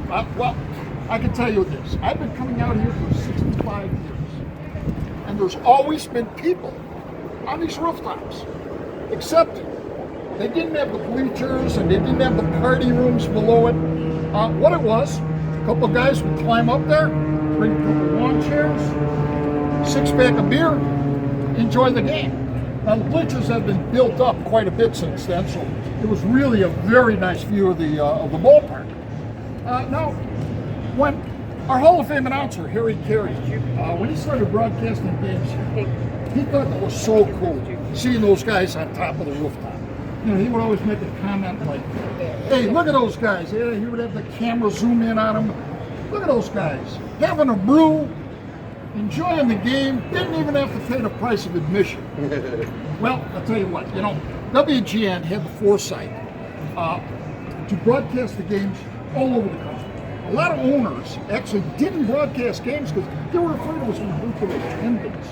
Well, I can tell you this. I've been coming out here for 65 years, and there's always been people on these rooftops, except they didn't have the bleachers and they didn't have the party rooms below it. What it was, a couple of guys would climb up there, bring a couple of lawn chairs, 6-pack of beer, enjoy the game. Now the bleachers have been built up quite a bit since then, so it was really a very nice view of the ballpark. Now, when our Hall of Fame announcer, Harry Carey, when he started broadcasting games here, he thought that was so cool, seeing those guys on top of the rooftop. You know, he would always make a comment like, hey, look at those guys. Yeah, he would have the camera zoom in on them. Look at those guys, having a brew, enjoying the game, didn't even have to pay the price of admission. Well, I'll tell you what, you know, WGN had the foresight to broadcast the games all over the country. A lot of owners actually didn't broadcast games because they were afraid it was going to hurt their attendance.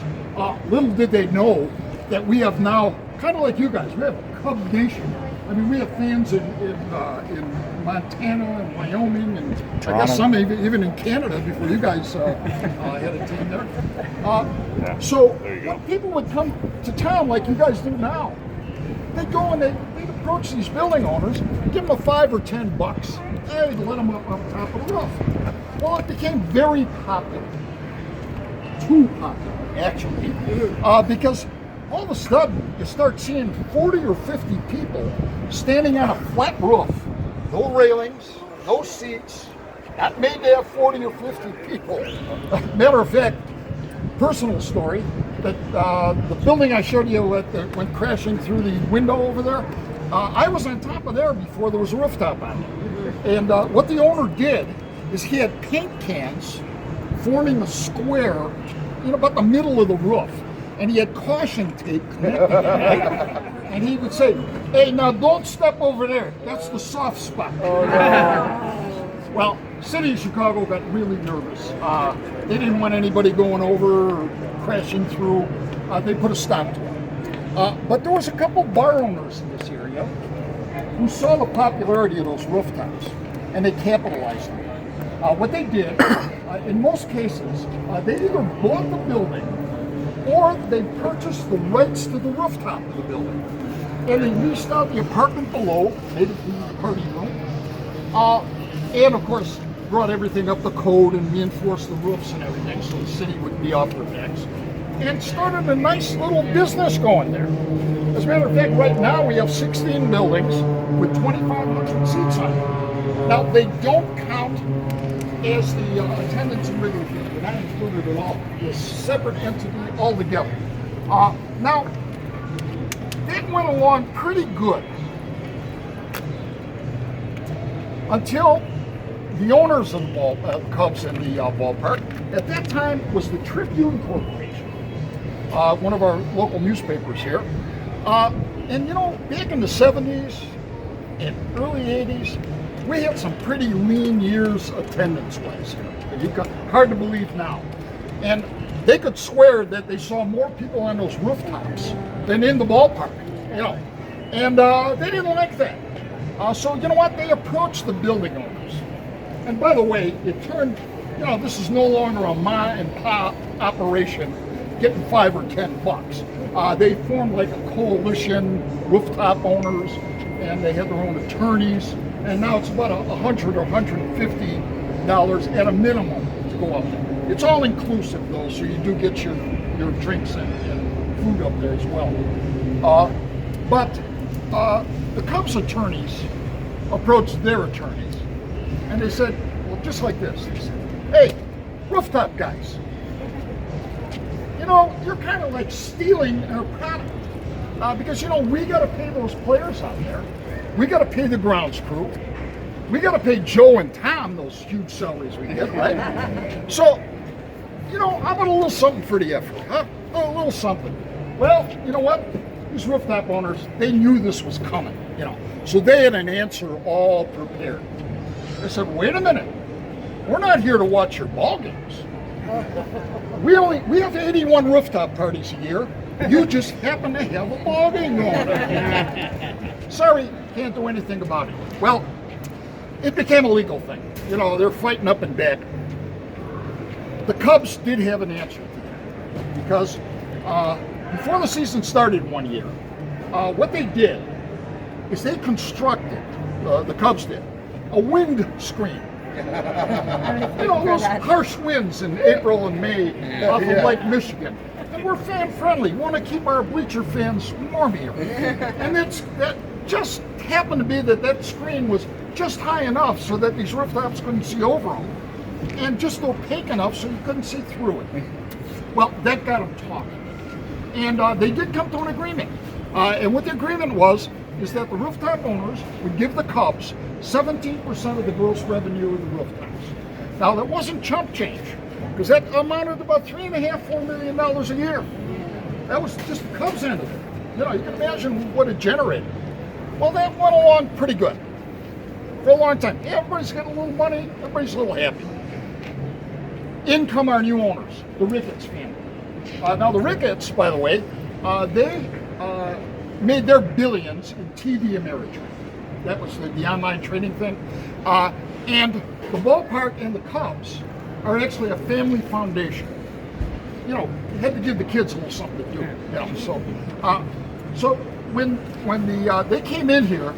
Little did they know that we have now, kind of like you guys, we have a Cub Nation. I mean, we have fans in Montana and Wyoming, and Toronto. I guess some even in Canada before you guys had a team there. So people would come to town like you guys do now. They'd go and they'd approach these building owners, give them a $5 or $10. They'd let them up top of the roof. Well, it became very popular. Too popular, actually, because all of a sudden you start seeing 40 or 50 people standing on a flat roof, no railings, no seats, not made to have 40 or 50 people. Matter of fact, personal story, that the building I showed you that went crashing through the window over there, I was on top of there before there was a rooftop on it. And what the owner did is he had paint cans forming a square in about the middle of the roof. And he had caution tape connected, right? And he would say, hey, now don't step over there. That's the soft spot. Oh, no. Well, City of Chicago got really nervous. They didn't want anybody going over or crashing through. They put a stop to it. But there was a couple bar owners in this area who saw the popularity of those rooftops, and they capitalized on it. What they did, in most cases, they either bought the building or they purchased the rights to the rooftop of the building. And they leased out the apartment below, made it the party room, and of course brought everything up the code and reinforced the roofs and everything so the city would be off their backs. And started a nice little business going there. As a matter of fact, right now we have 16 buildings with 2,500 seats on them. Now they don't count as the attendance in Wrigley Field. They're not included at all. It's a separate entity altogether. Now, it went along pretty good until the owners of the Cubs and the ballpark, at that time was the Tribune Corporation, one of our local newspapers here. And you know, back in the 70s and early 80s, we had some pretty lean years attendance-wise here. Hard to believe now. And they could swear that they saw more people on those rooftops than in the ballpark, you know. And they didn't like that. So you know what? They approached the building owners. And by the way, it turned, you know, this is no longer a ma and pa operation getting $5 or $10. They formed like a coalition, rooftop owners, and they had their own attorneys. And now it's about $100 or $150 at a minimum to go up there. It's all inclusive though, so you do get your drinks and food up there as well. But the Cubs attorneys approached their attorneys and they said, well, just like this, they said, hey, rooftop guys, you know, you're kind of like stealing our product. Because, you know, we got to pay those players out there. We got to pay the grounds crew. We got to pay Joe and Tom those huge salaries we get, right? So, you know, how about a little something for the effort, huh? A little something. Well, you know what? These rooftop owners, they knew this was coming, you know. So they had an answer all prepared. They said, wait a minute. We're not here to watch your ball games. We have 81 rooftop parties a year. You just happen to have a ball game going on. Sorry, can't do anything about it. Well, it became a legal thing. you know, they're fighting up and back. The Cubs did have an answer to that because before the season started one year, what they did is they constructed, the Cubs did, a wind screen. You know, those harsh winds in April and May off of Lake Michigan. And we're fan friendly. We want to keep our bleacher fans warm here. And that just happened to be that screen was just high enough so that these rooftops couldn't see over them, and just opaque enough so you couldn't see through it. Well, that got them talking. And they did come to an agreement. And what the agreement was is that the rooftop owners would give the Cubs 17% of the gross revenue of the rooftops. Now, that wasn't chump change, because that amounted to about $3.5–4 million a year. That was just the Cubs end of it. You know, you can imagine what it generated. Well, that went along pretty good for a long time. Everybody's got a little money, everybody's a little happy. In come our new owners, the Ricketts family. Now, the Ricketts, by the way, they made their billions in TV Ameritrade. That was the online trading thing. And the ballpark and the Cubs are actually a family foundation. You know, you had to give the kids a little something to do. You know, so when they came in here,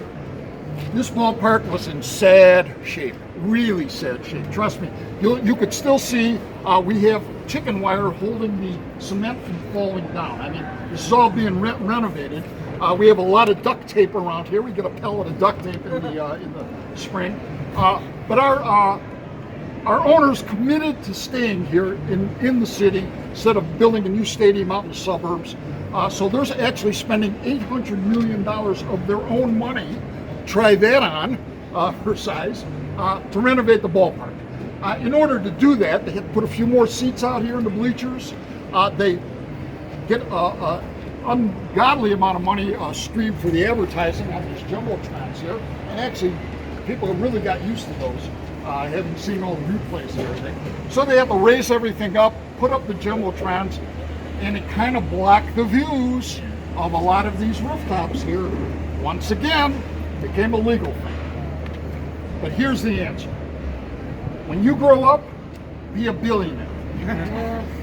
this ballpark was in sad shape, really sad shape. Trust me, you could still see we have chicken wire holding the cement from falling down. I mean, this is all being renovated. We have a lot of duct tape around here. We get a pellet of duct tape in the spring. But our owners committed to staying here in the city instead of building a new stadium out in the suburbs. So they're actually spending $800 million of their own money, try that on for size, to renovate the ballpark. In order to do that, they had to put a few more seats out here in the bleachers. They get ungodly amount of money streamed for the advertising on these jumbotrons here, and actually people have really got used to those, having seen all the replays and everything. So they have to raise everything up, put up the jumbotrons, and it kind of blocked the views of a lot of these rooftops here. Once again, became a legal thing. But here's the answer. When you grow up, be a billionaire.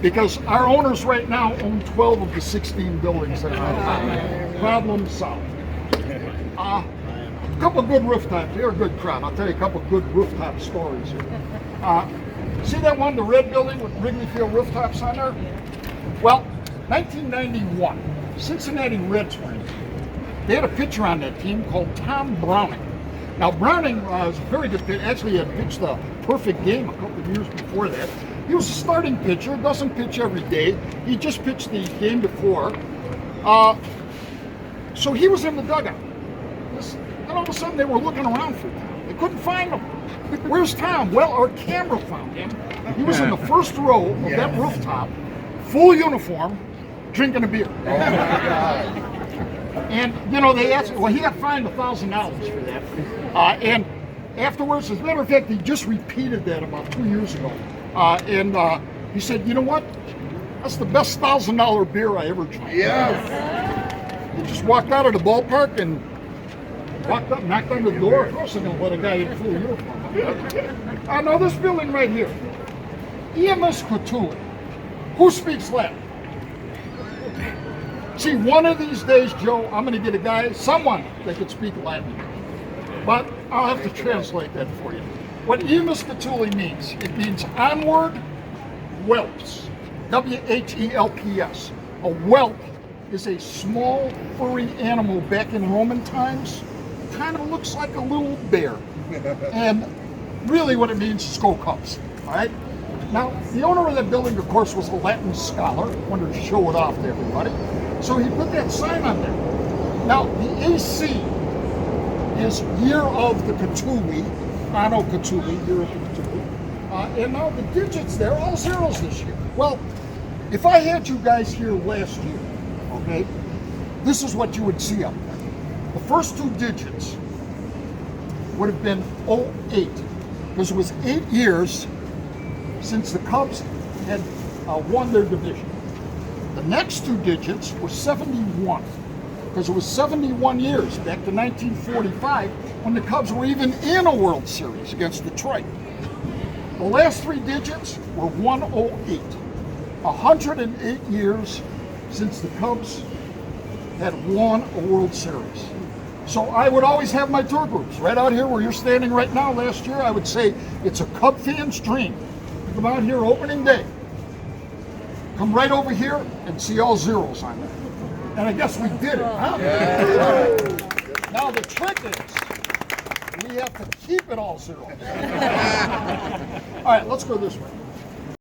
Because our owners right now own 12 of the 16 buildings that are out. Problem solved. A couple of good rooftops. You're a good crowd. I'll tell you a couple of good rooftop stories here. See that one, the red building with Wrigley Field rooftops on there? Well, 1991, Cincinnati Reds were in it. They had a pitcher on that team called Tom Browning. Now, Browning was a very good pitcher. Actually, he had pitched the perfect game a couple of years before that. He was a starting pitcher, doesn't pitch every day. He just pitched the game before. So he was in the dugout. And all of a sudden, they were looking around for Tom. They couldn't find him. Where's Tom? Well, our camera found him. He was in the first row of that rooftop, full uniform, drinking a beer. Oh my God. And, you know, they asked, well, he got fined $1,000 for that. And afterwards, as a matter of fact, he just repeated that about 2 years ago. And he said, you know what? That's the best $1,000 beer I ever drank. Yes. He just walked out of the ballpark and walked up, knocked on the door. Of course, they're going to let a guy in full uniform. Now, this building right here, EMS Cthulhu. Who speaks Latin? See, one of these days, Joe, I'm going to get a guy, someone that can speak Latin. But I'll have to translate that for you. What EMS Cthulhu means, it means onward whelps. W-H-E-L-P-S. A whelp is a small, furry animal back in Roman times. Kind of looks like a little bear. And really what it means is go Cubs. All right? Now, the owner of that building, of course, was a Latin scholar. Wanted to show it off to everybody. So he put that sign on there. Now, the AC is Year of the Cthulhu, Anno Cthulhu, Year of the Cthulhu. And now the digits there, all zeros this year. Well, if I had you guys here last year, okay, this is what you would see up there. The first two digits would have been 08, because it was 8 years since the Cubs had won their division. The next two digits were 71, because it was 71 years back to 1945 when the Cubs were even in a World Series against Detroit. The last three digits were 108. 108 years since the Cubs had won a World Series. So I would always have my tour groups right out here where you're standing right now. Last year, I would say it's a Cub fan's dream to come out here opening day, come right over here and see all zeros on there. And I guess we did it, huh? Yeah. Now the trick is we have to keep it all zeros. All right, let's go this way.